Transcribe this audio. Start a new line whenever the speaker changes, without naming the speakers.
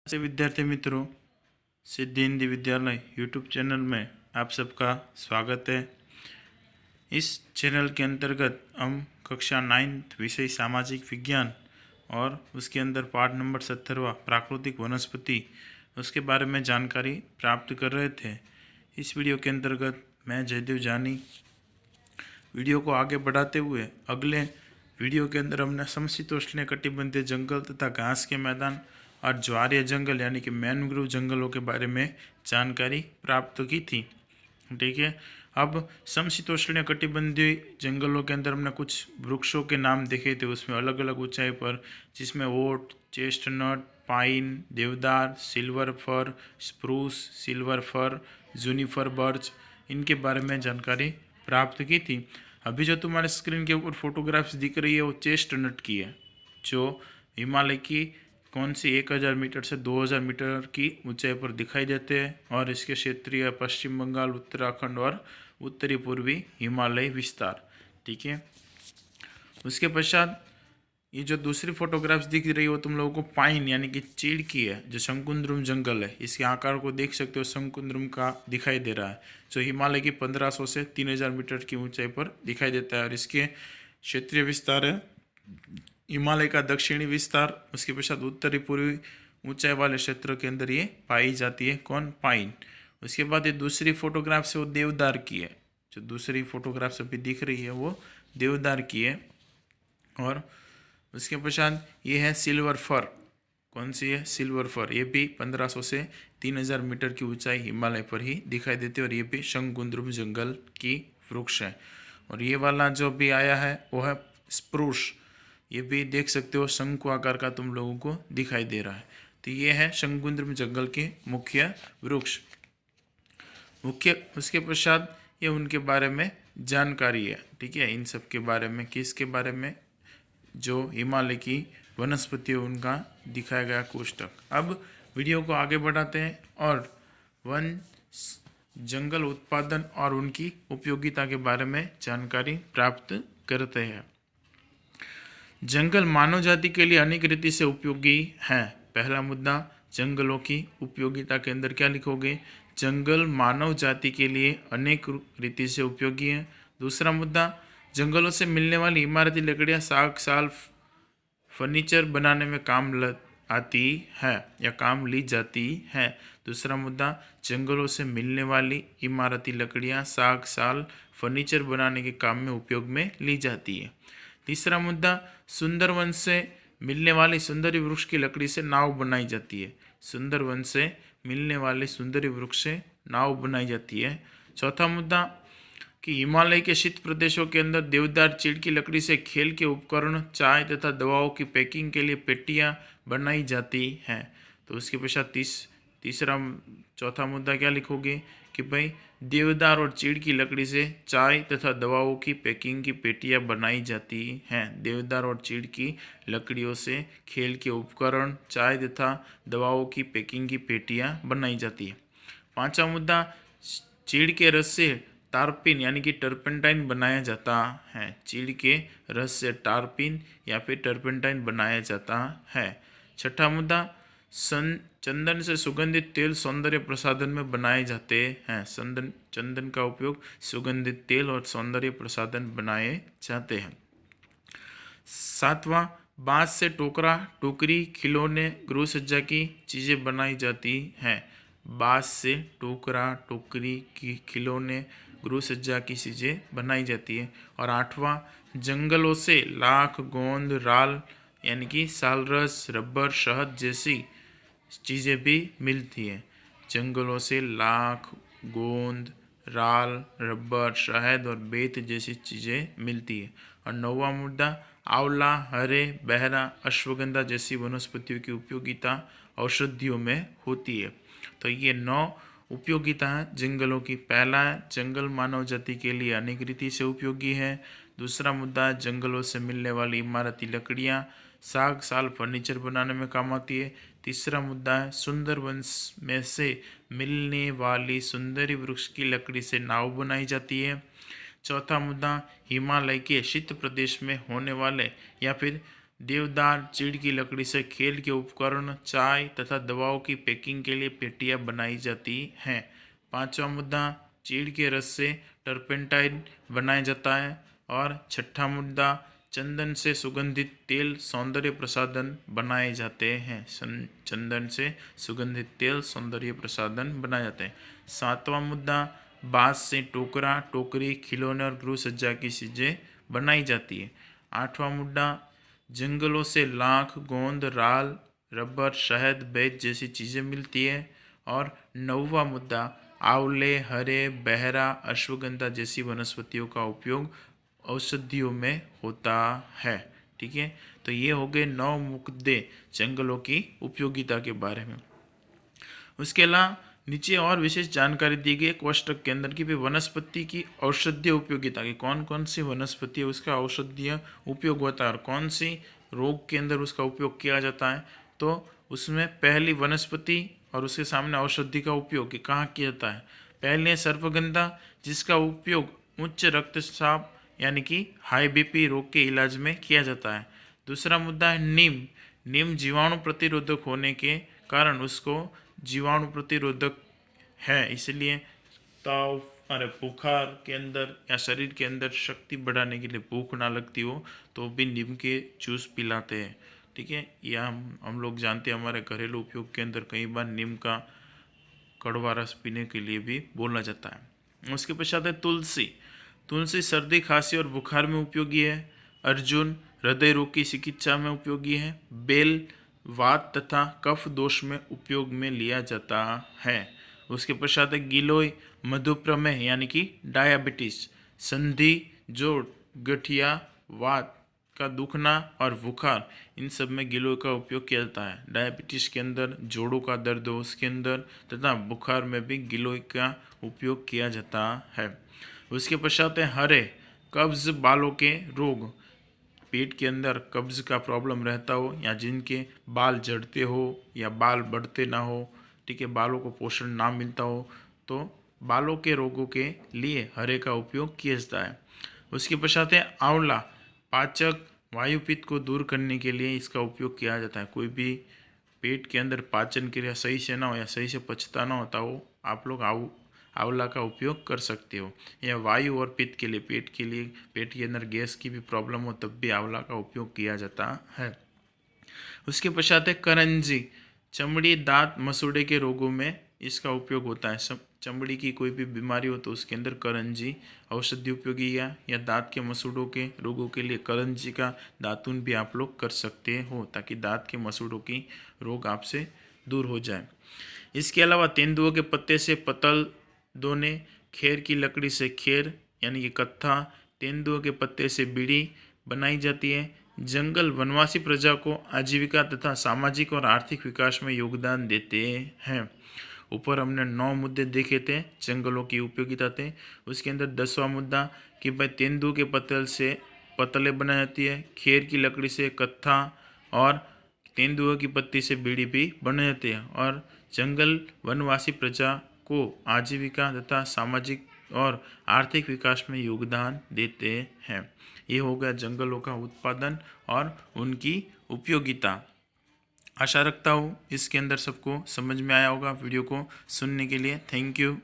से विद्यार्थी मित्रों, सिद्धि हिंदी विद्यालय यूट्यूब चैनल में आप सबका स्वागत है। इस चैनल के अंतर्गत हम कक्षा 9th विषय सामाजिक विज्ञान और उसके अंदर पाठ नंबर 70वां प्राकृतिक वनस्पति उसके बारे में जानकारी प्राप्त कर रहे थे। इस वीडियो के अंतर्गत मैं जयदेव जानी वीडियो को आगे बढ़ाते हुए अगले वीडियो के अंदर हमने समशीतोष्णीय कटिबंधीय जंगल तथा घास के मैदान और ज्वारीय जंगल यानी कि मैनग्रोव जंगलों के बारे में जानकारी प्राप्त की थी। ठीक है, अब समशीतोष्णीय कटिबंधीय जंगलों के अंदर हमने कुछ वृक्षों के नाम देखे थे, उसमें अलग अलग ऊंचाई पर, जिसमें ओट, चेस्टनट, पाइन, देवदार, silver fir, spruce, silver fir, juniper birch, इनके बारे में जानकारी प्राप्त की थी। अभी जो तुम्हारे स्क्रीन के ऊपर फोटोग्राफ्स दिख रही है वो चेस्टनट की है, जो हिमालय की कौन सी 1000 मीटर से 2000 मीटर की ऊंचाई पर दिखाई देते हैं और इसके क्षेत्रीय पश्चिम बंगाल, उत्तराखंड और उत्तरी पूर्वी हिमालय विस्तार। ठीक है, उसके पश्चात ये जो दूसरी फोटोग्राफ्स दिख रही है वो तुम लोगों को पाइन यानी कि चीड़ की है, जो शंकुद्रुम जंगल है। इसके आकार को देख सकते हो, शंकुद्रुम का दिखाई दे रहा है, जो हिमालय की 1500 से 3000 मीटर की ऊंचाई पर दिखाई देता है और इसके क्षेत्रीय विस्तार है हिमालय का दक्षिणी विस्तार। उसके पश्चात उत्तरी पूर्वी ऊंचाई वाले क्षेत्र के अंदर ये पाई जाती है, कौन, पाइन। उसके बाद ये दूसरी फोटोग्राफ से वो देवदार की है, जो दूसरी फोटोग्राफ अभी दिख रही है वो देवदार की है। और उसके पश्चात ये है सिल्वर फर, कौन सी है, सिल्वर फर। ये भी 1500 से 3000 मीटर की ऊंचाई हिमालय पर ही दिखाई देती है और ये भी शंकुद्रुम जंगल की वृक्ष है। और ये वाला जो भी आया है वो है स्प्रूस, ये भी देख सकते हो शंकु आकार का तुम लोगों को दिखाई दे रहा है। तो ये है शंकुद्रुम जंगल के मुख्य वृक्ष। उसके पश्चात ये उनके बारे में जानकारी है। ठीक है, इन सब के बारे में, किसके बारे में, जो हिमालय की वनस्पति उनका दिखाया गया कोष्ठक। अब वीडियो को आगे बढ़ाते हैं और वन जंगल उत्पादन और उनकी उपयोगिता के बारे में जानकारी प्राप्त करते हैं। जंगल मानव जाति के लिए अनेक रीति से उपयोगी हैं। पहला मुद्दा, जंगलों की उपयोगिता के अंदर क्या लिखोगे, जंगल मानव जाति के लिए अनेक रीति से उपयोगी है। दूसरा मुद्दा, जंगलों से मिलने वाली इमारती लकड़ियां साग साल फर्नीचर बनाने में काम आती है या काम ली जाती है। दूसरा मुद्दा, जंगलों से मिलने वाली इमारती लकड़ियां साग साल फर्नीचर बनाने के काम में उपयोग में ली जाती है। तीसरा मुद्दा, सुंदर वन से मिलने वाली सुंदरी वृक्ष की लकड़ी से नाव बनाई जाती है। सुंदर वन से मिलने वाले सुंदरी वृक्ष से नाव बनाई जाती है। चौथा मुद्दा, कि हिमालय के शीत प्रदेशों के अंदर देवदार चीड़ की लकड़ी से खेल के उपकरण, चाय तथा दवाओं की पैकिंग के लिए पेटियां बनाई जाती हैं। तो उसके पश्चात चौथा मुद्दा क्या लिखोगे कि भाई देवदार और चीड़ की लकड़ी से चाय तथा दवाओं की पैकिंग की पेटियां बनाई जाती हैं। देवदार और चीड़ की लकड़ियों से खेल के उपकरण, चाय तथा दवाओं की पैकिंग की पेटियां बनाई जाती है। पांचवा मुद्दा, चीड़ के रस से टारपिन यानी कि टर्पेंटाइन बनाया जाता है। चीड़ के रस से टारपिन या फिर टर्पेंटाइन बनाया जाता है। छठा मुद्दा, चंदन से सुगंधित तेल सौंदर्य प्रसाधन में बनाए जाते हैं। चंदन का उपयोग सुगंधित तेल और सौंदर्य प्रसाधन बनाए जाते हैं। सातवां, बांस से टोकरा, टोकरी, खिलौने, गृह सज्जा की चीज़ें बनाई जाती हैं। बांस से टोकरा, टोकरी, खिलौने, गृह सज्जा की चीज़ें बनाई जाती है। और आठवां, जंगलों से लाख, गोंद, राल यानी कि सालरस, रबर, शहद जैसी चीज़ें भी मिलती हैं। जंगलों से लाख, गोंद, राल, रबर, शहद और बेत जैसी चीज़ें मिलती है। और नौवां मुद्दा, आंवला, हरे, बहरा, अश्वगंधा जैसी वनस्पतियों की उपयोगिता औषधियों में होती है। तो ये 9 उपयोगिता है जंगलों की। पहला है, जंगल मानव जाति के लिए अनेक रीति से उपयोगी है। दूसरा मुद्दा है, जंगलों से मिलने वाली इमारती लकड़ियाँ साग साल फर्नीचर बनाने में काम आती है। तीसरा मुद्दा है, सुंदर वन में से मिलने वाली सुंदरी वृक्ष की लकड़ी से नाव बनाई जाती है। चौथा मुद्दा, हिमालय के शीत प्रदेश में होने वाले या फिर देवदार चीड़ की लकड़ी से खेल के उपकरण, चाय तथा दवाओं की पैकिंग के लिए पेटियां बनाई जाती हैं। पांचवा मुद्दा, चीड़ के रस से टर्पेंटाइन बनाया जाता है। और छठा मुद्दा, चंदन से सुगंधित तेल सौंदर्य प्रसाधन बनाए जाते हैं। चंदन से सुगंधित तेल सौंदर्य प्रसाधन बनाए जाते हैं। सातवां मुद्दा, बांस से टोकरा, टोकरी, खिलौने और गृह सज्जा की चीजें बनाई जाती है। आठवां मुद्दा, जंगलों से लाख, गोंद, राल, रबर, शहद, बेज जैसी चीजें मिलती है। और नौवां मुद्दा, आंवले, हरे, बहरा, अश्वगंधा जैसी वनस्पतियों का उपयोग औषधियों में होता है। ठीक है, तो ये हो गए 9 मुद्दे जंगलों की उपयोगिता के बारे में। उसके अलावा नीचे और विशेष जानकारी दी गई है कोष्टक के अंदर कि भाई वनस्पति की औषधीय उपयोगिता की कौन कौन सी वनस्पति है उसका औषधीय उपयोग होता है और कौन सी रोग के अंदर उसका उपयोग किया जाता है। तो उसमें पहली वनस्पति और उसके सामने औषधि का उपयोग कहाँ किया जाता है। पहले सर्पगंधा, जिसका उपयोग उच्च रक्तचाप यानी कि हाई बीपी रोग के इलाज में किया जाता है। दूसरा मुद्दा है नीम। नीम जीवाणु प्रतिरोधक होने के कारण उसको जीवाणु प्रतिरोधक है, इसलिए ताव अरे बुखार के अंदर या शरीर के अंदर शक्ति बढ़ाने के लिए भूख ना लगती हो तो भी नीम के जूस पिलाते हैं। ठीक है, यह हम लोग जानते हैं हमारे घरेलू उपयोग के अंदर कई बार नीम का कड़वा रस पीने के लिए भी बोला जाता है। उसके पश्चात है तुलसी। तुलसी सर्दी, खांसी और बुखार में उपयोगी है। अर्जुन हृदय रोग की चिकित्सा में उपयोगी है। बेल वात तथा कफ दोष में उपयोग में लिया जाता है। उसके पश्चात है गिलोय, मधुप्रमेह यानी कि डायबिटीज, संधि, जोड़, गठिया, वात का दुखना और बुखार, इन सब में गिलोय का उपयोग किया जाता है। डायबिटीज के अंदर जोड़ों का दर्द हो उसके अंदर तथा बुखार में भी गिलोय का उपयोग किया जाता है। उसके पश्चात है हरे, कब्ज, बालों के रोग, पेट के अंदर कब्ज का प्रॉब्लम रहता हो या जिनके बाल झड़ते हो या बाल बढ़ते ना हो, ठीक है, बालों को पोषण ना मिलता हो, तो बालों के रोगों के लिए हरे का उपयोग किया जाता है। उसके पश्चात है आंवला, पाचक, वायुपित्त को दूर करने के लिए इसका उपयोग किया जाता है। कोई भी पेट के अंदर पाचन क्रिया सही से ना हो या सही से पचता ना होता हो, आप लोग आंवला का उपयोग कर सकते हो। या वायु और पित्त के लिए, पेट के लिए, पेट के अंदर गैस की भी प्रॉब्लम हो तब भी आंवला का उपयोग किया जाता है। उसके पश्चात है करंजी, चमड़ी, दांत, मसूड़े के रोगों में इसका उपयोग होता है। सब चमड़ी की कोई भी बीमारी हो तो उसके अंदर करंजी औषधि उपयोगी है। या दांत के मसूड़ों के रोगों के लिए करंजी का दातुन भी आप लोग कर सकते हो ताकि दांत के मसूड़ों की रोग आपसे दूर हो जाए। इसके अलावा तेंदुओं के पत्ते से पतल दोने, खेर की लकड़ी से खेर यानी कि कत्था, तेंदुओं के पत्ते से बीड़ी बनाई जाती है। जंगल वनवासी प्रजा को आजीविका तथा सामाजिक और आर्थिक विकास में योगदान देते हैं। ऊपर हमने 9 मुद्दे देखे थे जंगलों की उपयोगिता थे। उसके अंदर 10वां मुद्दा कि भाई तेंदुओं के पत्तल से पतले बनाई जाती है, खेर की लकड़ी से कत्था और तेंदुओं की पत्ती से बीड़ी भी बनाई जाती है। और जंगल वनवासी प्रजा को आजीविका तथा सामाजिक और आर्थिक विकास में योगदान देते हैं। ये हो गया जंगलों का उत्पादन और उनकी उपयोगिता। आशा रखता हूँ इसके अंदर सबको समझ में आया होगा। वीडियो को सुनने के लिए थैंक यू।